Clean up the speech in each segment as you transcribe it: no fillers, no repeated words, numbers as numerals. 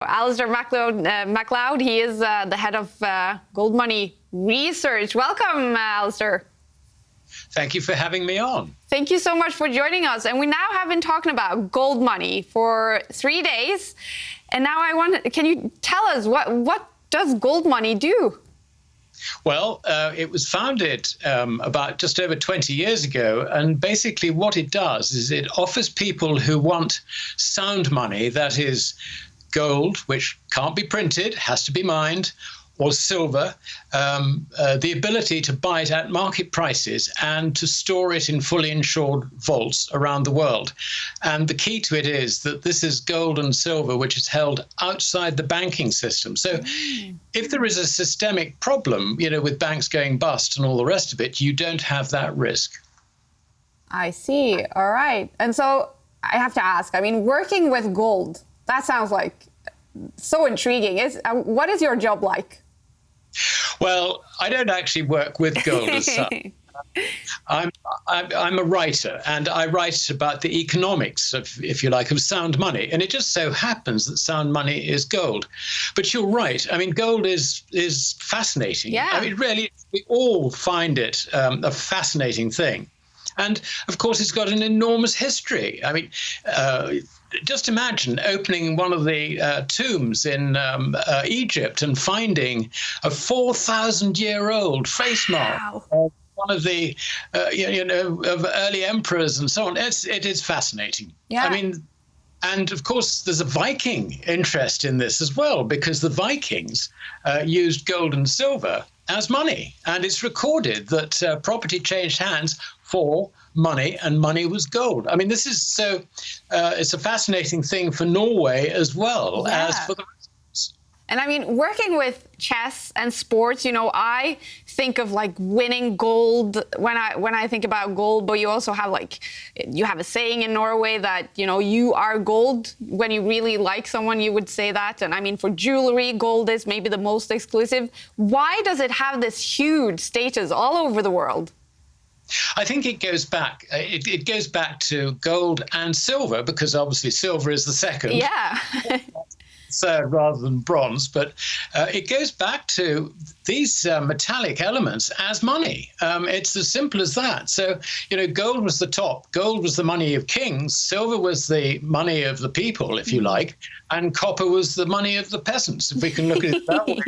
Alasdair Macleod, he is the head of Goldmoney Research. Welcome, Alasdair. Thank you for having me on. Thank you so much for joining us. And we now have been talking about gold money for 3 days. And now can you tell us what does gold money do? Well, it was founded about just over 20 years ago. And basically what it does is it offers people who want sound money, that is gold, which can't be printed, has to be mined, or silver, the ability to buy it at market prices and to store it in fully insured vaults around the world. And the key to it is that this is gold and silver which is held outside the banking system. So if there is a systemic problem, with banks going bust and all the rest of it, you don't have that risk. I see. All right. And so I have to ask, working with gold, that sounds like so intriguing. What is your job like? Well, I don't actually work with gold as such. I'm a writer, and I write about the economics of, if you like, of sound money. And it just so happens that sound money is gold. But you're right. Gold is fascinating. Yeah. Really, we all find it a fascinating thing. And of course, it's got an enormous history. Just imagine opening one of the tombs in Egypt and finding a 4,000-year-old face mark of one of the, of early emperors and so on. It is fascinating. Yeah. And of course, there's a Viking interest in this as well, because the Vikings used gold and silver as money. And it's recorded that property changed hands for money, and money was gold. This is so, it's a fascinating thing for Norway as well as for the rest of us. And working with chess and sports, I think of winning gold when I think about gold, but you also have you have a saying in Norway that, you are gold. When you really like someone, you would say that. And for jewelry, gold is maybe the most exclusive. Why does it have this huge status all over the world? I think it goes back. It goes back to gold and silver, because obviously silver is the second. Yeah. Third rather than bronze, but it goes back to these metallic elements as money. It's as simple as that. So, gold was the top. Gold was the money of kings. Silver was the money of the people, if you like, and copper was the money of the peasants, if we can look at it that way.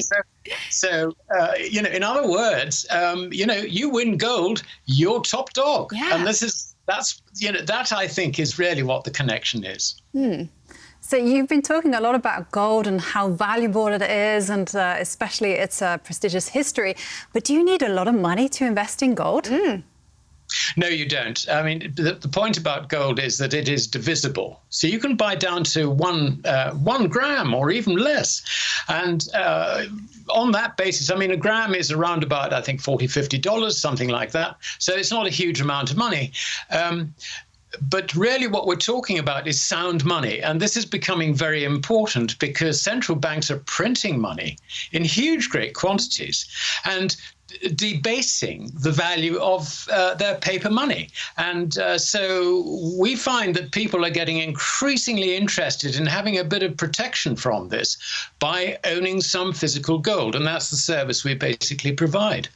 So, in other words, you win gold, you're top dog. Yeah. And that I think is really what the connection is. So you've been talking a lot about gold and how valuable it is, and especially its prestigious history. But do you need a lot of money to invest in gold? No, you don't. The point about gold is that it is divisible. So you can buy down to one gram or even less. And on that basis, a gram is around about, I think, $40, $50, something like that. So it's not a huge amount of money. But really what we're talking about is sound money. And this is becoming very important because central banks are printing money in huge, great quantities and debasing the value of their paper money. And so we find that people are getting increasingly interested in having a bit of protection from this by owning some physical gold. And that's the service we basically provide.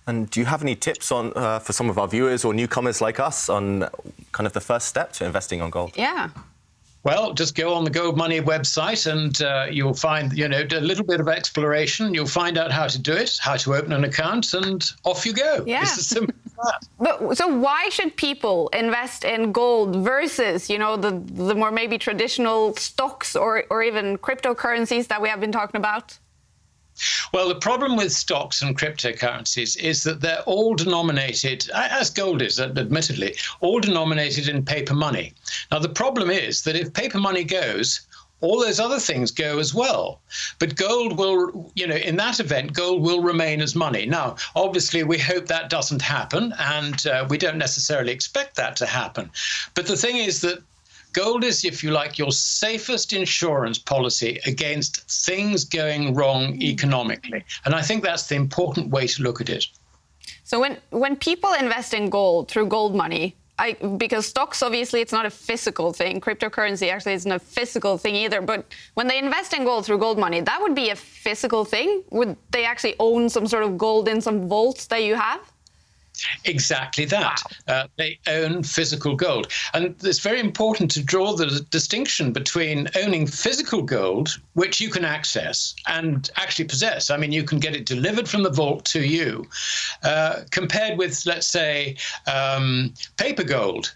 And do you have any tips on for some of our viewers or newcomers like us on kind of the first step to investing on gold? Yeah. Well, just go on the Gold Money website and you'll find, a little bit of exploration. You'll find out how to do it, how to open an account, and off you go. Yeah. It's as simple as that. But, so why should people invest in gold versus, the more maybe traditional stocks or even cryptocurrencies that we have been talking about? Well, the problem with stocks and cryptocurrencies is that they're all denominated, as gold is, admittedly, all denominated in paper money. Now, the problem is that if paper money goes, all those other things go as well. But gold will, in that event, gold will remain as money. Now, obviously, we hope that doesn't happen, and we don't necessarily expect that to happen. But the thing is that gold is, if you like, your safest insurance policy against things going wrong economically. And I think that's the important way to look at it. So when people invest in gold through gold money, because stocks, obviously, it's not a physical thing. Cryptocurrency actually isn't a physical thing either. But when they invest in gold through gold money, that would be a physical thing? Would they actually own some sort of gold in some vaults that you have? Exactly that. Wow. They own physical gold. And it's very important to draw the distinction between owning physical gold, which you can access and actually possess. I mean, you can get it delivered from the vault to you, compared with, let's say, paper gold,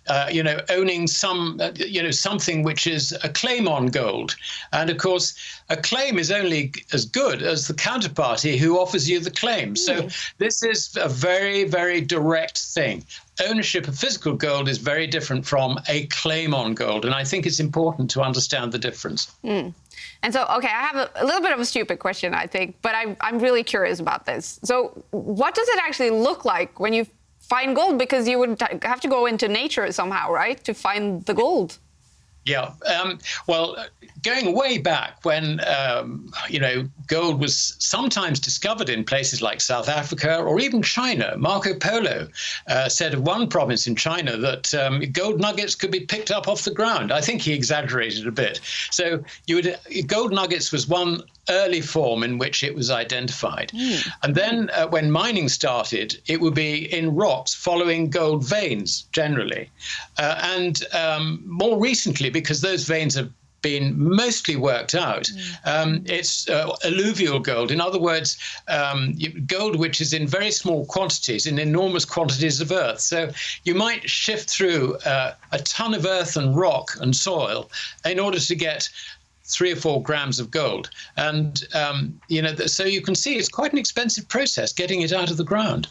owning something which is a claim on gold. And of course, a claim is only as good as the counterparty who offers you the claim. So this is a very, very direct thing. Ownership of physical gold is very different from a claim on gold. And I think it's important to understand the difference. And so, okay, I have a little bit of a stupid question, I think, but I'm really curious about this. So what does it actually look like when you find gold? Because you would have to go into nature somehow, right, to find the gold? Yeah. Well, going way back when, gold was sometimes discovered in places like South Africa or even China. Marco Polo said of one province in China that gold nuggets could be picked up off the ground. I think he exaggerated a bit. So gold nuggets was one early form in which it was identified. And then when mining started, it would be in rocks following gold veins generally. And more recently, because those veins have been mostly worked out, it's alluvial gold. In other words, gold which is in very small quantities, in enormous quantities of earth. So you might shift through a ton of earth and rock and soil in order to get 3 or 4 grams of gold. And, so you can see it's quite an expensive process getting it out of the ground.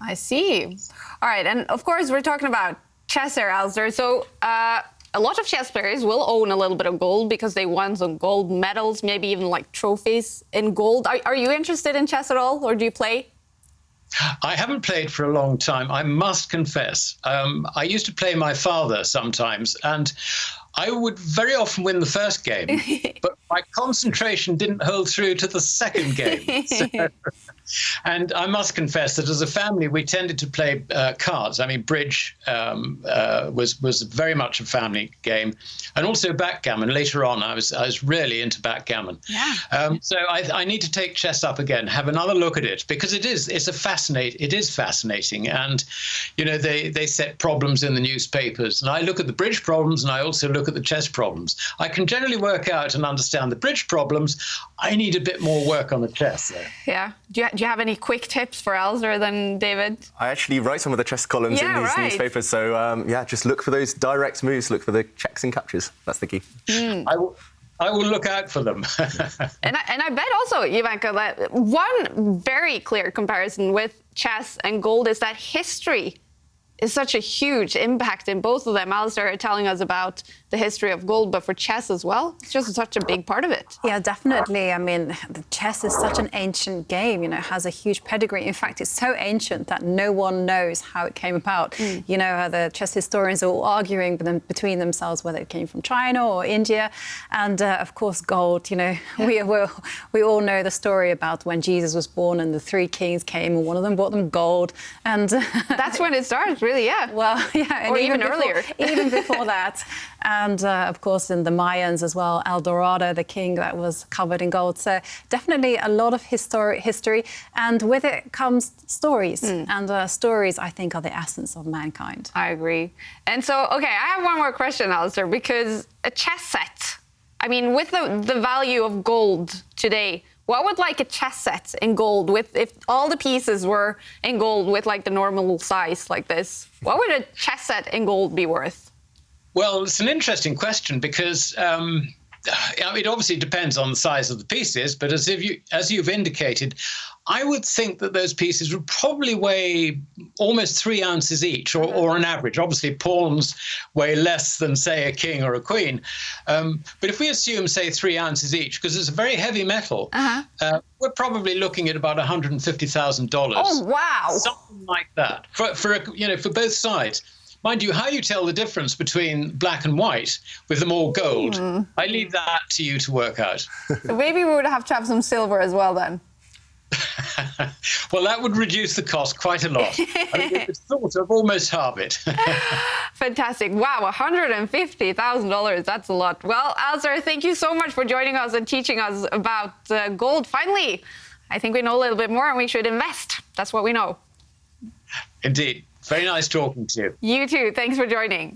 I see. All right. And of course, we're talking about chess here, Alasdair. So a lot of chess players will own a little bit of gold because they won some gold medals, maybe even like trophies in gold. Are you interested in chess at all, or do you play? I haven't played for a long time, I must confess. I used to play my father sometimes, and I would very often win the first game, but my concentration didn't hold through to the second game. And I must confess that as a family, we tended to play cards. I mean, bridge was very much a family game, and also backgammon. Later on, I was really into backgammon. Yeah. So I need to take chess up again, have another look at it, because it is fascinating. And they set problems in the newspapers, and I look at the bridge problems, and I also look at the chess problems. I can generally work out and understand the bridge problems. I need a bit more work on the chess, though. Yeah. Do you have any quick tips for Alasdair then, David? I actually write some of the chess columns in these newspapers. So, just look for those direct moves, look for the checks and captures. That's the key. I will look out for them. and I bet also, Ivanka, that one very clear comparison with chess and gold is that history is such a huge impact in both of them. Alasdair telling us about the history of gold, but for chess as well, it's just such a big part of it. Yeah, definitely. I mean, the chess is such an ancient game, it has a huge pedigree. In fact, it's so ancient that no one knows how it came about. The chess historians are all arguing between themselves whether it came from China or India. And of course, gold, we all know the story about when Jesus was born and the 3 kings came and one of them brought them gold. And that's when it started, really, yeah. Well, yeah. And or even earlier. Even before that. And of course, in the Mayans as well, El Dorado, the king that was covered in gold. So definitely a lot of history. And with it comes stories. And stories, I think, are the essence of mankind. I agree. And so, okay, I have one more question, Alasdair, because a chess set, I mean, with the value of gold today, what would like a chess set in gold if all the pieces were in gold with like the normal size like this? What would a chess set in gold be worth? Well, it's an interesting question because it obviously depends on the size of the pieces. But as you've indicated, I would think that those pieces would probably weigh almost 3 ounces each, or an average. Obviously, pawns weigh less than, say, a king or a queen. But if we assume, say, 3 ounces each, because it's a very heavy metal, we're probably looking at about $150,000. Oh, wow! Something like that for both sides. Mind you, how you tell the difference between black and white with them all gold, I leave that to you to work out. So maybe we would have to have some silver as well then. Well, that would reduce the cost quite a lot. I mean, it's sort of almost halve it. Fantastic. Wow, $150,000. That's a lot. Well, Alasdair, thank you so much for joining us and teaching us about gold. Finally, I think we know a little bit more and we should invest. That's what we know. Indeed. Very nice talking to you. You too. Thanks for joining.